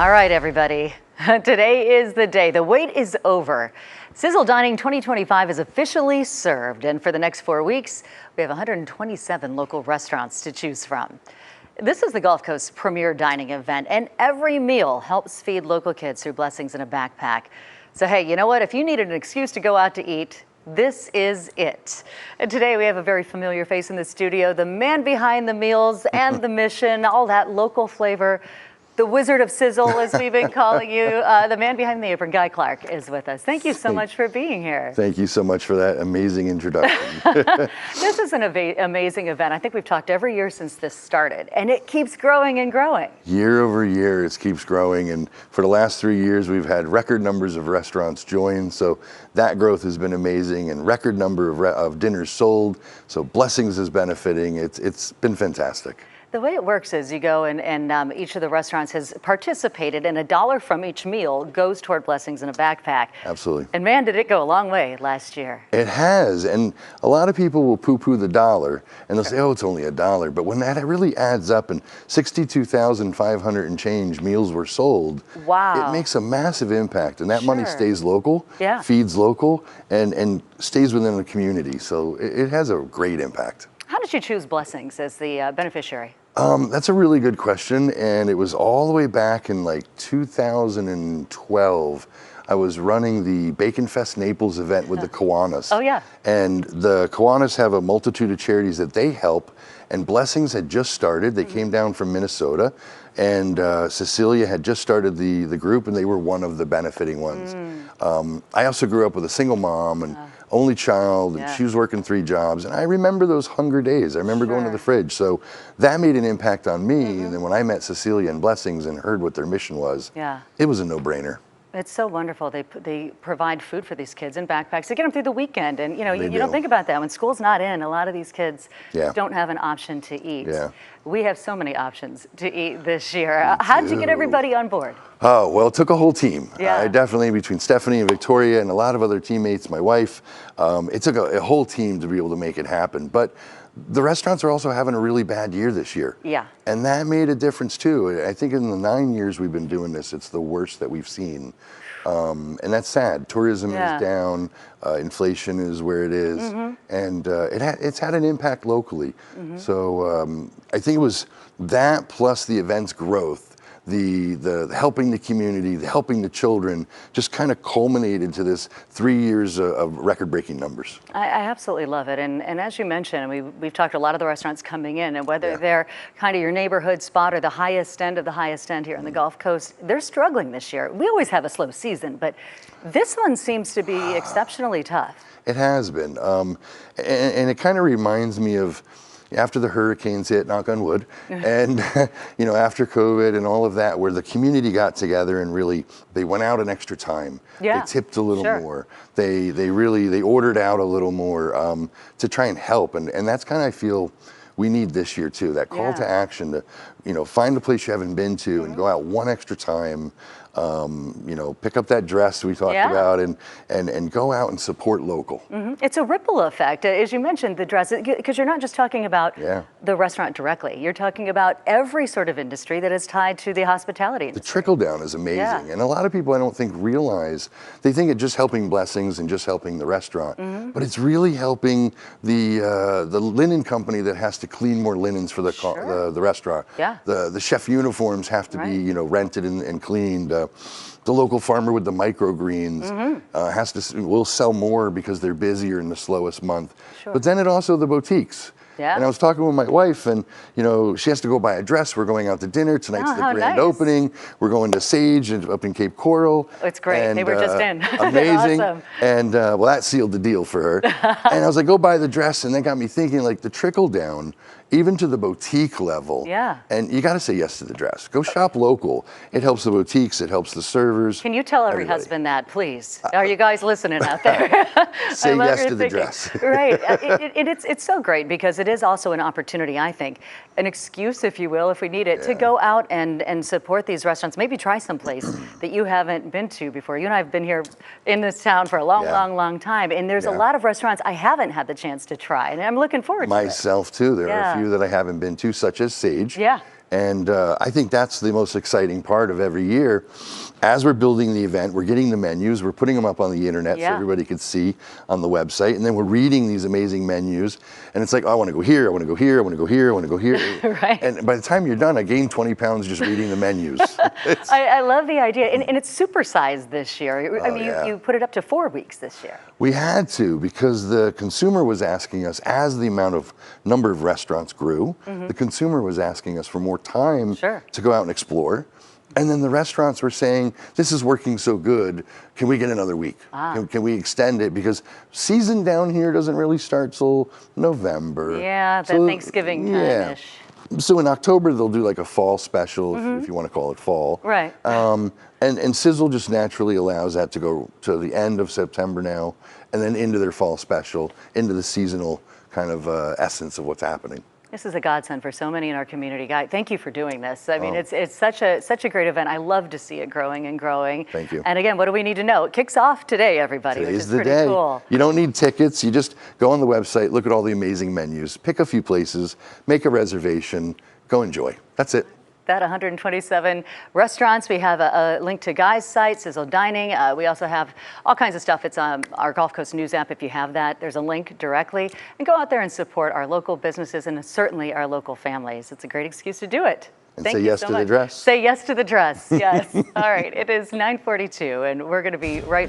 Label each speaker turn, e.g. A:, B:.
A: All right, everybody. Today is the day. The wait is over. Sizzle Dining 2025 is officially served, and for the next 4 weeks, we have 127 local restaurants to choose from. This is the Gulf Coast's premier dining event, and every meal helps feed local kids through blessings in a backpack. So hey, you know what? If you needed an excuse to go out to eat, this is it. And today we have a very familiar face in the studio, the man behind the meals and the mission, all that local flavor. The Wizard of Sizzle, as we've been calling you, the man behind the apron, Guy Clarke, is with us. Thank you so much for being here.
B: Thank you so much for that amazing introduction.
A: This is an amazing event. I think we've talked every year since this started, and it keeps growing and growing.
B: Year over year, it keeps growing, and for the last 3 years, we've had record numbers of restaurants join, so that growth has been amazing, and record number of dinners sold, so Blessings is benefiting. It's been fantastic.
A: The way it works is you go and each of the restaurants has participated, and $1 from each meal goes toward Blessings in a backpack.
B: Absolutely.
A: And man, did it go a long way last year.
B: It has, and a lot of people will poo-poo the dollar, and they'll say, oh, it's only $1. But when that really adds up and 62,500 and change meals were sold,
A: wow,
B: it makes a massive impact, and that money stays local, feeds local, and stays within the community. So it has a great impact.
A: How did you choose Blessings as the beneficiary?
B: That's a really good question, and it was all the way back in like 2012. I was running the Bacon Fest Naples event with the Kiwanis.
A: Oh yeah.
B: And the Kiwanis have a multitude of charities that they help, and Blessings had just started. They came down from Minnesota, and Cecilia had just started the group, and they were one of the benefiting ones. I also grew up with a single mom and only child, and she was working 3 jobs, and I remember those hunger days. I remember going to the fridge, so that made an impact on me. And then when I met Cecilia and Blessings and heard what their mission was, it was a no-brainer.
A: It's so wonderful. They provide food for these kids in backpacks to get them through the weekend, and you know you don't think about that when school's not in. A lot of these kids don't have an option to eat. We have so many options to eat this year. How did you get everybody on board?
B: Oh, well, it took a whole team. I definitely, between Stephanie and Victoria and a lot of other teammates, my wife, it took a whole team to be able to make it happen. But the restaurants are also having a really bad year this year. And that made a difference too. I think in the 9 years we've been doing this, it's the worst that we've seen. And that's sad. Tourism is down, inflation is where it is, and it's had an impact locally. So I think it was that plus the event's growth, the helping the community, the helping the children, just kind of culminated to this 3 years of record-breaking numbers.
A: I absolutely love it, and as you mentioned, we've talked to a lot of the restaurants coming in, and whether they're kind of your neighborhood spot or the highest end of the highest end here on the Gulf Coast, they're struggling this year. We always have a slow season, but this one seems to be exceptionally tough.
B: It has been, and it kind of reminds me of after the hurricanes hit, knock on wood, and you know, after COVID and all of that, where the community got together and really they went out an extra time. They tipped a little more. They ordered out a little more to try and help, and that's kind of, I feel, we need this year too. That call to action to, you know, find a place you haven't been to and go out one extra time. You know, pick up that dress we talked about and go out and support local.
A: It's a ripple effect, as you mentioned, the dress, because you're not just talking about the restaurant directly. You're talking about every sort of industry that is tied to the hospitality industry.
B: The trickle down is amazing, and a lot of people I don't think realize, they think it's just helping Blessings and just helping the restaurant, but it's really helping the linen company that has to clean more linens for the restaurant. The chef uniforms have to be, you know, rented and cleaned. The local farmer with the microgreens will sell more because they're busier in the slowest month. But then it also the boutiques. And I was talking with my wife, and you know, she has to go buy a dress. We're going out to dinner. Tonight's the grand opening. We're going to Sage up in Cape Coral.
A: It's great.
B: And,
A: they were just in.
B: Amazing.
A: Awesome.
B: And well, that sealed the deal for her. And I was like, go buy the dress, and that got me thinking, like the trickle down, even to the boutique level. And you got to say yes to the dress. Go shop local. It helps the boutiques. It helps the servers.
A: Can you tell every husband that, please? Are you guys listening out there?
B: Say yes to the dress.
A: Right. It's so great because it is also an opportunity, I think, an excuse, if you will, if we need it, to go out and support these restaurants. Maybe try someplace that you haven't been to before. You and I have been here in this town for a long time, and there's a lot of restaurants I haven't had the chance to try, and I'm looking forward to it.
B: Myself too. There are a few that I haven't been to, such as Sage. And I think that's the most exciting part of every year. As we're building the event, we're getting the menus, we're putting them up on the internet so everybody can see on the website, and then we're reading these amazing menus, and it's like, oh, I want to go here, I want to go here, I want to go here, I want to go here.
A: Right.
B: And by the time you're done, I gained 20 pounds just reading the menus.
A: I love the idea, and it's supersized this year. I mean, you put it up to 4 weeks this year.
B: We had to, because the consumer was asking us, as the number of restaurants grew, the consumer was asking us for more time to go out and explore. And then the restaurants were saying, this is working so good, can we get another week? Can we extend it? Because season down here doesn't really start till November.
A: Yeah, the Thanksgiving time-ish.
B: So in October, they'll do like a fall special, if you want to call it fall.
A: Right.
B: And Sizzle just naturally allows that to go to the end of September now, and then into their fall special, into the seasonal kind of essence of what's happening.
A: This is a godsend for so many in our community. Guy, thank you for doing this. I mean, it's such a great event. I love to see it growing and growing.
B: Thank you.
A: And again, what do we need to know? It kicks off today, everybody.
B: Today's
A: which is
B: the
A: pretty
B: day.
A: Cool.
B: You don't need tickets. You just go on the website, look at all the amazing menus, pick a few places, make a reservation, go enjoy. That's it.
A: That 127 restaurants. We have a link to Guy's site, Sizzle Dining. We also have all kinds of stuff. It's on our Gulf Coast News app if you have that. There's a link directly. And go out there and support our local businesses and certainly our local families. It's a great excuse to do it.
B: And say yes to the dress.
A: Say yes to the dress, yes. All right, it is 9:42 and we're going to be right